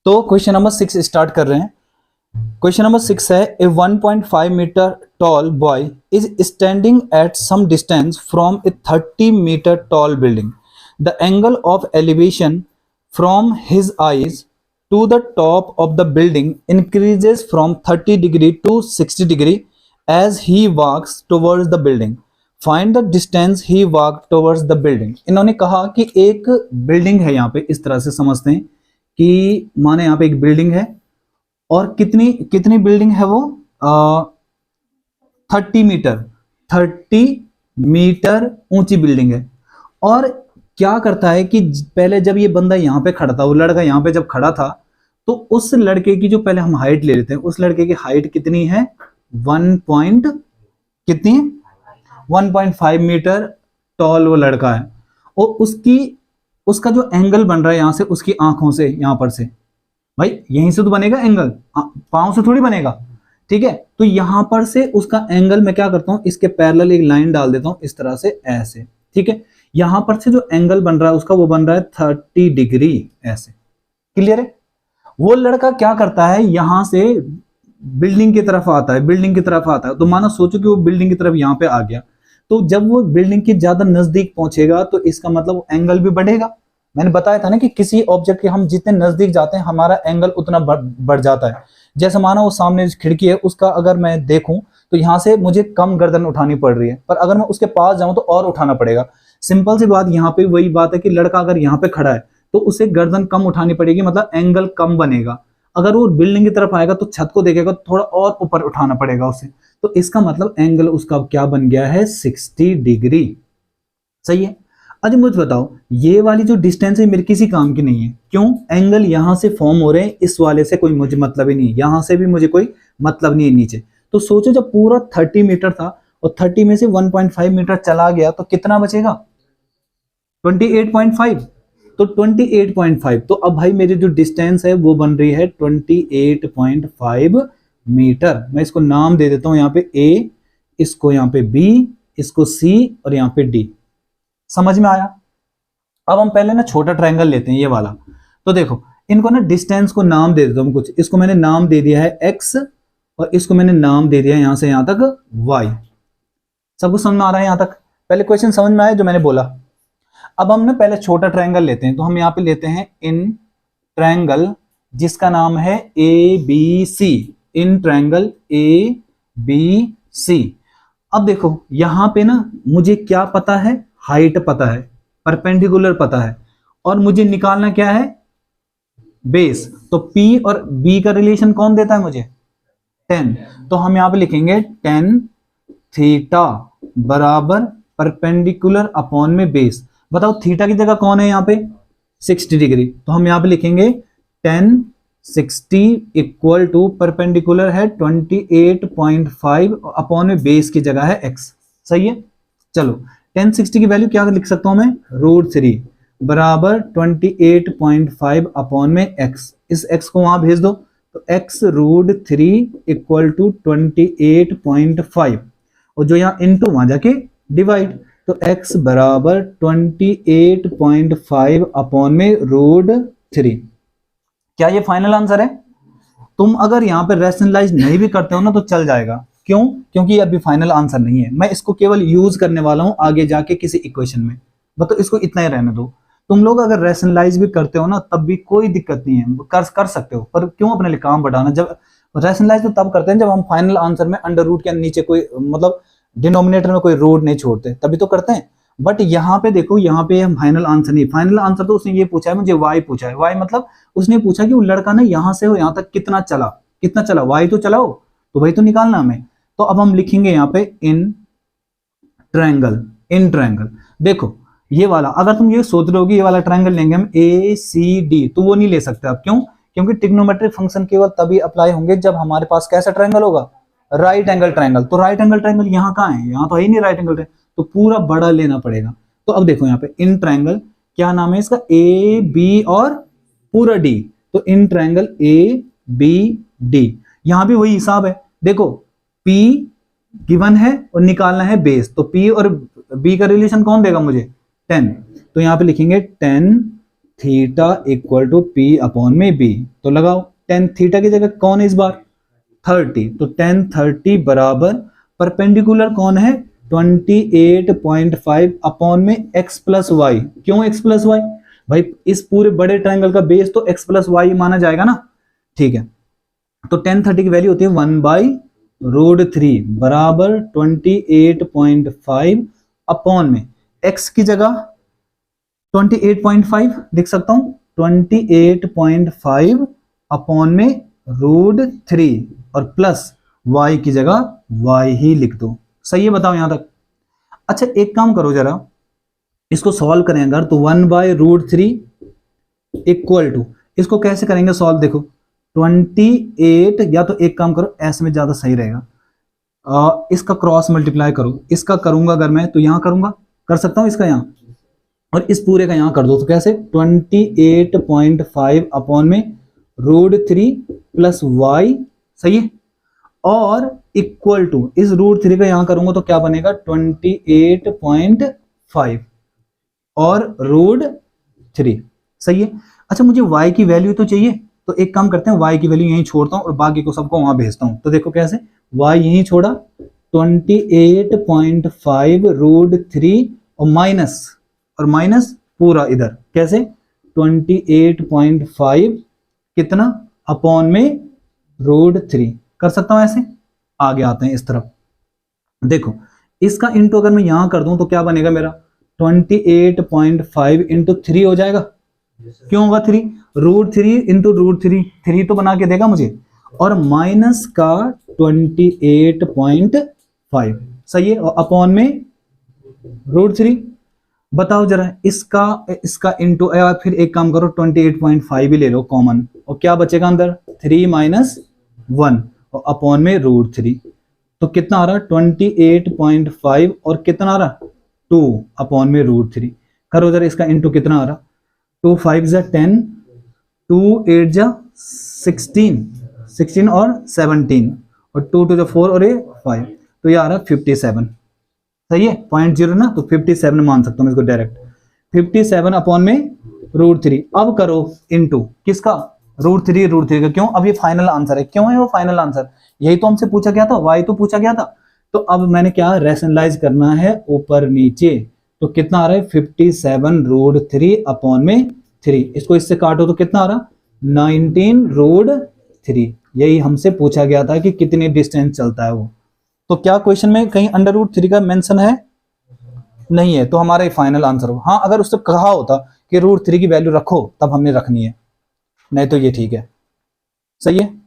तो question number 6 start कर रहे हैं। क्वेश्चन नंबर 6 है, a 1.5 metre tall boy is standing at some distance from a 30 metre tall building. The angle of elevation from his eyes to the top of the building increases from 30 degree to 60 degree as he walks towards the building. Find the distance he walk towards the building. इन्होंने कहा कि एक building है, यहाँ पे इस तरह से समझते हैं कि माने यहाँ पे एक बिल्डिंग है और कितनी कितनी बिल्डिंग है वो 30 मीटर ऊंची बिल्डिंग है। और क्या करता है कि पहले जब ये बंदा यहाँ पे खड़ा था, वो लड़का यहाँ पे जब खड़ा था, तो उस लड़के की जो पहले हम हाइट ले लेते हैं, उस लड़के की हाइट कितनी है 1.5 मीटर टॉल वो लड़का है। और उसका जो एंगल बन रहा है यहाँ से, उसकी आंखों से, यहाँ पर से, भाई यहीं से तो बनेगा एंगल, पांव से थोड़ी बनेगा, ठीक है। तो यहां पर से उसका एंगल मैं क्या करता हूं, इसके पैरेलल एक लाइन डाल देता हूं इस तरह से, ऐसे, ठीक है। यहां पर से जो एंगल बन रहा है उसका, वो बन रहा है 30 डिग्री, ऐसे। क्लियर है। वो लड़का क्या करता है, यहां से बिल्डिंग की तरफ आता है, बिल्डिंग की तरफ आता है। तो मानो सोचो कि वो बिल्डिंग की तरफ यहां पे आ गया, तो जब वो बिल्डिंग के ज्यादा नजदीक पहुंचेगा तो इसका मतलब एंगल भी बढ़ेगा। मैंने बताया था ना कि किसी ऑब्जेक्ट के हम जितने नजदीक जाते हैं हमारा एंगल उतना बढ़ जाता है। जैसे माना वो सामने खिड़की है, उसका अगर मैं देखूं तो यहां से मुझे कम गर्दन उठानी पड़ रही है, पर अगर मैं उसके पास जाऊं तो और उठाना पड़ेगा। सिंपल सी बात यहाँ पे वही बात है कि लड़का अगर यहाँ पे खड़ा है तो उसे गर्दन कम उठानी पड़ेगी, मतलब एंगल कम बनेगा। अगर वो बिल्डिंग की तरफ आएगा तो छत को देखेगा तो थोड़ा और ऊपर उठाना पड़ेगा उसे। तो इसका मतलब एंगल उसका क्या बन गया है, 60 डिग्री। सही है। अच्छा मुझे बताओ, ये वाली जो डिस्टेंस है मेरे किसी काम की नहीं है। क्यों? एंगल यहां से फॉर्म हो रहे हैं, इस वाले से कोई मुझे मतलब ही नहीं है, यहां से भी मुझे कोई मतलब नहीं है नीचे। तो सोचो जब पूरा 30 मीटर था और 30 में से 1.5 मीटर चला गया तो कितना बचेगा, 28.5। तो 28.5, तो अब भाई मेरी जो डिस्टेंस है वो बन रही है 28.5 मीटर। मैं इसको नाम दे देता हूं, यहाँ पे ए, इसको यहाँ पे बी, इसको सी और यहाँ पे डी। समझ में आया। अब हम पहले ना छोटा ट्रायंगल लेते हैं, ये वाला। तो देखो इनको ना डिस्टेंस को नाम दे देता हूं कुछ। इसको मैंने नाम दे दिया है x और इसको मैंने नाम दे दिया है यहां से यहां तक y। सबको समझ में आ रहा है यहां तक? पहले क्वेश्चन समझ में आया जो मैंने बोला। अब हम ना पहले छोटा ट्रायंगल लेते हैं, तो हम यहां पे लेते हैं इन ट्रायंगल जिसका नाम है A B C. In triangle A B C. अब देखो यहां पे ना मुझे क्या पता है, हाइट पता है, परपेंडिकुलर पता है, और मुझे निकालना क्या है, बेस। तो P और B का रिलेशन कौन देता है मुझे, 10। तो हम यहां पे लिखेंगे 10 थीटा बराबर परपेंडिकुलर अपॉन में बेस। बताओ थीटा की जगह कौन है यहाँ पे, 60 डिग्री। तो हम यहां पे लिखेंगे 10 60 इक्वल टू परपेंडिकुलर है 28.5 अपॉन में बेस की जगह है x। सही है। चलो 10 60 की वैल्यू क्या लिख सकता हूं मैं, √3 बराबर 28.5 अपॉन में x। इस x को वहां भेज दो, तो x √3 इक्वल टू 28.5, और जो यहाँ इनटू वहां जाके डिवाइड, तो x बराबर 28.5 अपॉन में √3। क्या ये फाइनल आंसर है? तुम अगर यहाँ पे रैशनलाइज नहीं भी करते हो ना तो चल जाएगा। क्यों? क्योंकि ये अभी फाइनल आंसर नहीं है, मैं इसको केवल यूज करने वाला हूं आगे जाके किसी इक्वेशन में। तो इसको इतना ही रहने दो। तुम लोग अगर रैशनलाइज भी करते हो ना तब भी कोई दिक्कत नहीं है, कर सकते हो, पर क्यों अपने लिए काम बढ़ाना। जब रैशनलाइज तो तब करते हैं जब हम फाइनल आंसर में अंडर रूट के नीचे कोई मतलब डिनोमिनेटर में कोई रूट नहीं छोड़ते, तभी तो करते हैं। बट यहाँ पे देखो, यहाँ पे फाइनल आंसर नहीं, फाइनल आंसर तो उसने ये पूछा है मुझे, वाई पूछा है। वाई मतलब उसने पूछा कि वो लड़का ना यहाँ से हो यहाँ तक कितना चला, कितना चला, वाई तो चलाओ, तो वही तो निकालना हमें। तो अब हम लिखेंगे यहाँ पे इन ट्रायंगल। इन ट्रायंगल देखो ये वाला, अगर तुम ये सोच रहे हो कि ये वाला ट्रायंगल लेंगे हम ए सी डी, तो वो नहीं ले सकते आप। क्यों? क्योंकि ट्रिग्नोमेट्रिक फंक्शन केवल तभी अप्लाई होंगे जब हमारे पास कैसा ट्रायंगल होगा, राइट एंगल ट्रायंगल। तो राइट एंगल ट्रायंगल यहाँ कहाँ है, यहाँ तो है ही नहीं राइट एंगल ट्रायंगल, तो पूरा बड़ा लेना पड़ेगा। तो अब देखो यहाँ पे इन ट्रायंगल क्या नाम है इसका, ए बी और पूरा डी। तो in triangle A B D, यहां भी वही हिसाब है। देखो P गिवन है और निकालना है बेस, तो P और B का रिलेशन कौन देगा मुझे, 10। तो यहां पे लिखेंगे 10 theta equal to P upon में बी। तो लगाओ टेन थीटा की जगह कौन है इस बार 30, तो टेन 30 बराबर परपेंडिकुलर कौन है 28.5 अपॉन में x प्लस वाई। क्यों x प्लस वाई भाई, इस पूरे बड़े ट्रायंगल का बेस तो x प्लस वाई माना जाएगा ना, ठीक है। तो टेन 30 की वैल्यू होती है 1/√3 बराबर 28.5 अपॉन में x की जगह 28.5 लिख सकता हूं, 28.5 अपॉन में √3 और प्लस y की जगह y ही लिख दो। सही है, बताओ यहां तक। अच्छा एक काम करो जरा, इसको सॉल्व करें अगर तो 1/√3 इक्वल टू, इसको कैसे करेंगे सॉल्व, देखो 28, या तो एक काम करो ऐसे में ज्यादा सही रहेगा, इसका क्रॉस मल्टीप्लाई करो, इसका करूंगा अगर मैं तो यहां करूंगा, कर सकता हूं इसका यहां, और इस पूरे का यहां कर दो, तो कैसे 28.5 अपॉन में √3 प्लस वाई, सही है, और इक्वल टू इस √3 का यहां करूंगा तो क्या बनेगा 28.5 और √3, सही है। अच्छा मुझे y की वैल्यू तो चाहिए, तो एक काम करते हैं y की वैल्यू यहीं छोड़ता हूं और बाकी को सबको वहां भेजता हूं। तो देखो कैसे, y यहीं छोड़ा 28.5 √3 और माइनस पूरा इधर, कैसे 28.5 कितना अपॉन में √3, कर सकता हूं ऐसे। आगे आते हैं इस तरफ, देखो इसका इंटू अगर मैं यहां कर दूं तो क्या बनेगा मेरा 28.5 इंटू 3 हो जाएगा, क्यों होगा 3, √3 इंटू √3, 3 तो बना के देगा मुझे, और माइनस का 28.5, सही है, और अपॉन में √3। बताओ जरा इसका इंटू, या फिर एक काम करो 28.5 ही ले लो कॉमन, और क्या बचेगा अंदर 3 माइनस 1 और अपॉन में √3, तो कितना आ रहा 28.5 और कितना आ रहा 2 अपॉन में √3। करो जरा इसका इंटू, कितना आ रहा 2 5 जा 10, 2 8 जा 16 और 17 और 2 2 जा 4 और ये 5, तो ये आ रहा 57, सही है, 0.0 ना, तो 57 मान सकता हूं मैं इसको डायरेक्ट, 57 अपॉन में √3। अब करो इनटू किसका √3 का, क्यों, अब ये फाइनल आंसर है, क्यों है वो फाइनल आंसर, यही तो हमसे पूछा गया था, y तो पूछा गया था। तो अब मैंने क्या रैशनलाइज करना है ऊपर नीचे, तो कितना आ रहा है 57 √3 अपॉन में 3, इसको इससे काटो तो कितना आ रहा 19 √3, यही हमसे पूछा गया था कि कितनी डिस्टेंस चलता है वो। तो क्या क्वेश्चन में कहीं √3 का मेंशन है, नहीं है, तो हमारा फाइनल आंसर हो। हाँ अगर उससे कहा होता कि √3 की वैल्यू रखो तब हमने रखनी है, नहीं तो ये ठीक है, सही है।